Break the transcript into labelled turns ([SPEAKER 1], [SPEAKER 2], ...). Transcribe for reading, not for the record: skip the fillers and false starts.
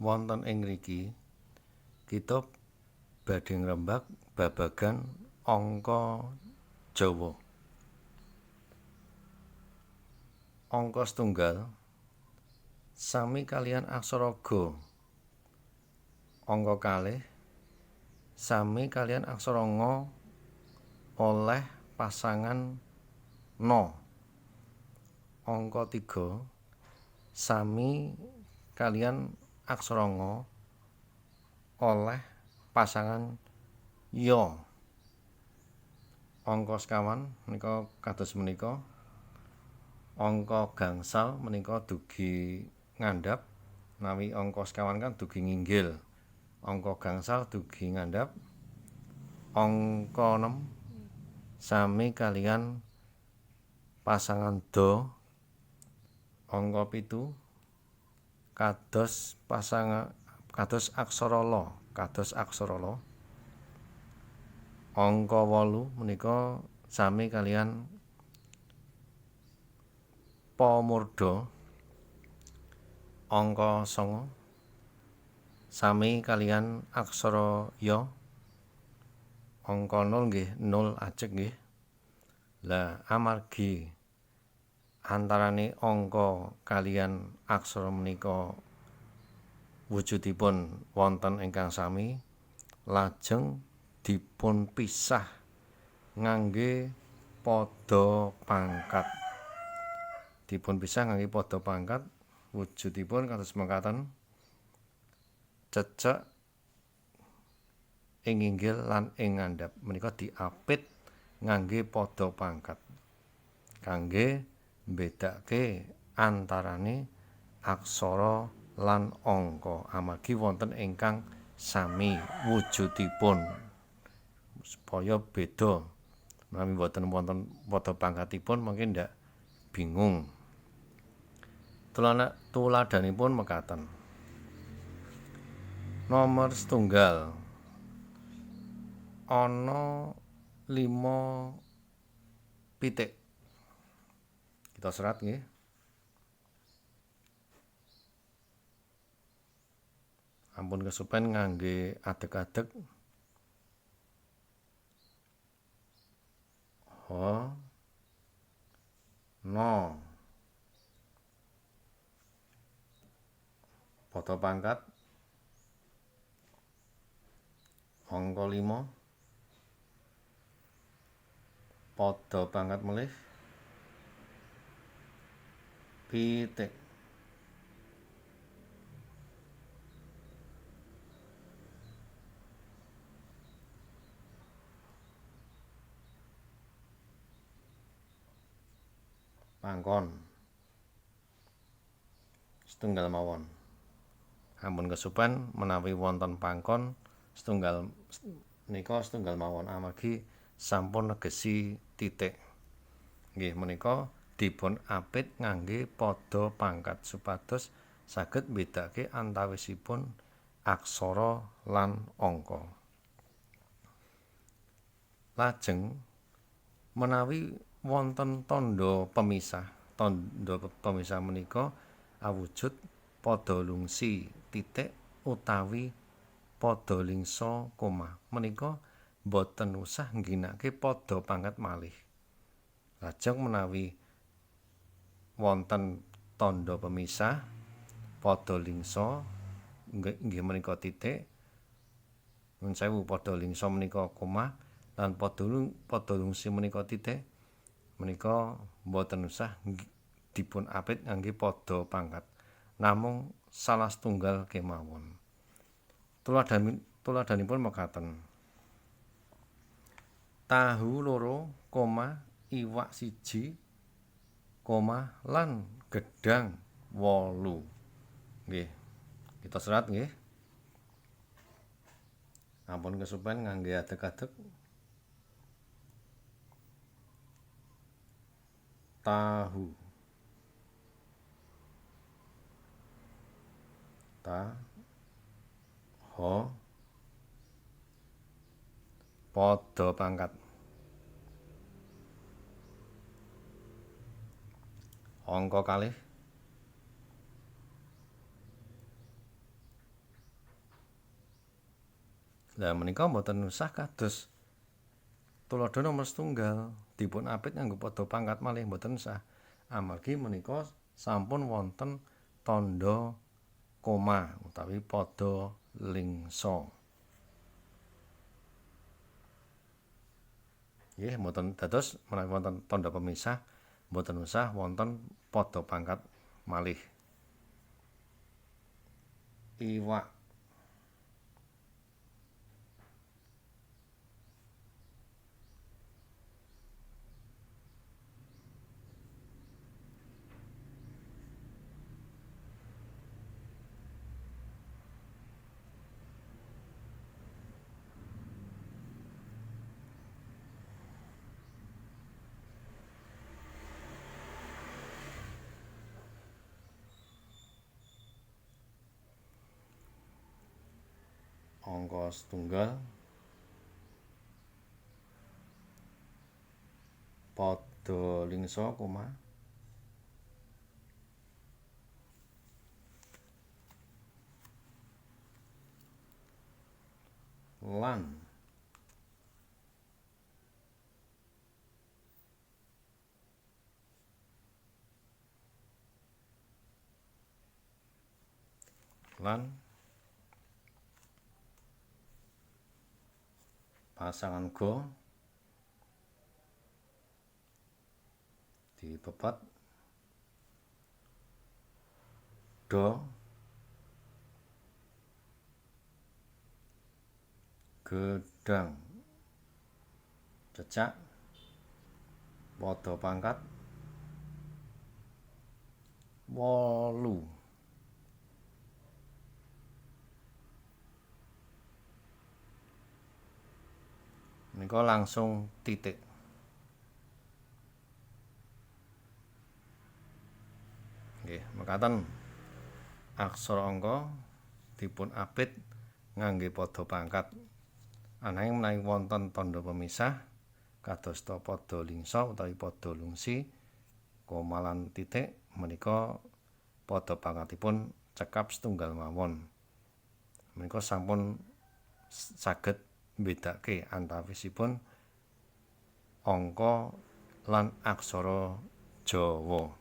[SPEAKER 1] Wonten ing mriki kita badhe ngrembak babagan angka Jawa. Angka setunggal sami kaliyan aksara Ga. Angka kalih sami kaliyan aksara Nga oleh pasangan Na. Angka 3 sami kaliyan aksara Nga oleh pasangan Ya. Angka sekawan menika kados menika. Angka gangsal menika dugi ngandhap, menawi angka sekawan kan dugi nginggil. Angka gangsal dugi ngandhap. Angka 6 sami kaliyan pasangan Da. Angka 7 kados aksara La, Angka 8 menika sami kaliyan Pa-murda. Angka 9 sami kaliyan aksara Ya. Angka 0 nggih 0 ajeg nggih. Lah amargi antarane angka kaliyan aksara menika wujudipun wonten ingkang sami, lajeng dipun pisah ngangge pada pangkat. Dipun pisah ngangge pada pangkat, wujudipun kados mekaten. Cecek ing inggil lan ing ngandhap menika diapit ngangge pada pangkat kangge mbedakake antarane aksara lan angka amargi wonten ingkang sami wujudipun supaya beda. Menawi boten wonten pada pangkatipun mungkin ndak bingung. Tuladanipun mekaten. Nomor setunggal ana 5 pitik. Kita serat nggih. Ampun kesupen ngangge adeg-adeg. Ha No pada pangkat angka 5 pada pangkat melih pitik. Pangkon setunggal mawon. Ampun kesupen menawi wonten pangkon setunggal menika setunggal mawon amargi sampun negesi titik. Nggih menika dipun apit ngangge pada pangkat supados saged mbedakake antawisipun aksara lan angka. Lajeng menawi wonten tandha pemisah menika awujud pada lungsi titik utawi pada lingsa koma. Menika boten usah ngginake pada pangkat malih. Lajeng menawi wonten tandha pemisah pada lingsa inggih menika titik, nuwun sewu pada lingsa menika koma lan pada lungsi menika titik, menika boten usah dipun apit ngangge pada pangkat. Namung salah setunggal kemawon. Tuladhanipun mekaten. Tahu 2, iwak 1, lan gedhang 8. Nggih. Kita serat nggih. Ampun kesupen ngangge adeg-adeg. Tahu. Pada pangkat. Angka kalih Lah menika mboten usah kados tuladha nomor setunggal dipun apit nganggo pada pangkat malih mboten usah. Amargi menika sampun wonten tandha koma utawi pada lingsa. Nggih, mboten dados menawi wonten tandha pemisah mboten usah wonten pada pangkat malih. Iwak angka setunggal pada lingsa koma lan pasangan ga dipepat do gedang cecak pada pangkat 8. Menika langsung titik. Nggih, mekaten aksara angka dipun apit ngangge pada pangkat. Ananging menawi wonten tandha pemisah kadosta pada lingsa utawi pada lungsi koma lan titik menika pada pangkatipun cekap setunggal mawon. Menika sampun saged mbedakake antawisipun angka lan aksara Jawa.